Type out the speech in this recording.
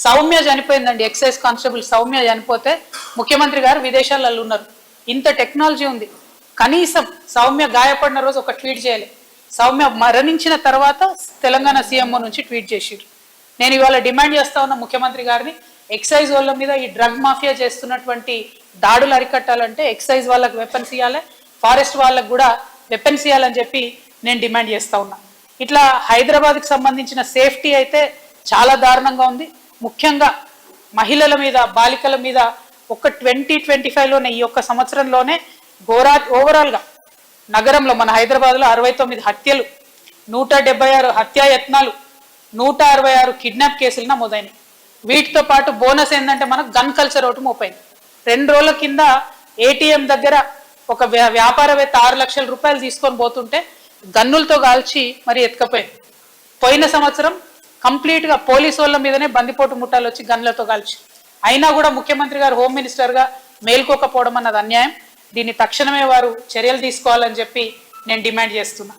Soumya చనిపోయిందండి, excise constable Soumya చనిపోతే ముఖ్యమంత్రి గారు విదేశాలలో ఉన్నారు. ఇంత టెక్నాలజీ ఉంది, కనీసం సౌమ్య గాయపడిన రోజు ఒక ట్వీట్ చేయాలి. సౌమ్య మరణించిన తర్వాత తెలంగాణ సీఎంఓ నుంచి ట్వీట్ చేసిరు. నేను ఇవాళ డిమాండ్ చేస్తా ఉన్న ముఖ్యమంత్రి గారిని, ఎక్సైజ్ వాళ్ళ మీద ఈ డ్రగ్ మాఫియా చేస్తున్నటువంటి దాడులు అరికట్టాలంటే ఎక్సైజ్ వాళ్ళకి వెపన్స్ ఇవ్వాలి, ఫారెస్ట్ వాళ్ళకు కూడా వెపన్స్ ఇవ్వాలని చెప్పి నేను డిమాండ్ చేస్తా ఉన్నా. ఇట్లా హైదరాబాద్కి సంబంధించిన సేఫ్టీ అయితే చాలా దారుణంగా ఉంది. ముఖ్యంగా మహిళల మీద, బాలికల మీద ఒక 2025లోనే, ఈ ఒక్క సంవత్సరంలోనే ఓవరాల్గా నగరంలో మన హైదరాబాద్లో 69 హత్యలు, 176 హత్యాయత్నాలు, 166 కిడ్నాప్ కేసులు నమోదైనవి. వీటితో పాటు బోనస్ ఏంటంటే మనకు గన్ కల్చర్ ఒకటి మోపైంది. 2 రోజుల కింద ఏటీఎం దగ్గర ఒక వ్యాపారవేత్త 6 లక్షల రూపాయలు తీసుకొని పోతుంటే గన్నులతో కాల్చి మరి ఎత్తుకపోయింది. పోయిన సంవత్సరం కంప్లీట్గా పోలీసు వాళ్ళ మీదనే బందిపోటు ముఠాలు వచ్చి గన్లతో కాల్చి, అయినా కూడా ముఖ్యమంత్రి గారు హోమ్ మినిస్టర్గా మేల్కోకపోవడం అన్నది అన్యాయం. దీన్ని తక్షణమే వారు చర్యలు తీసుకోవాలని చెప్పి నేను డిమాండ్ చేస్తున్నా.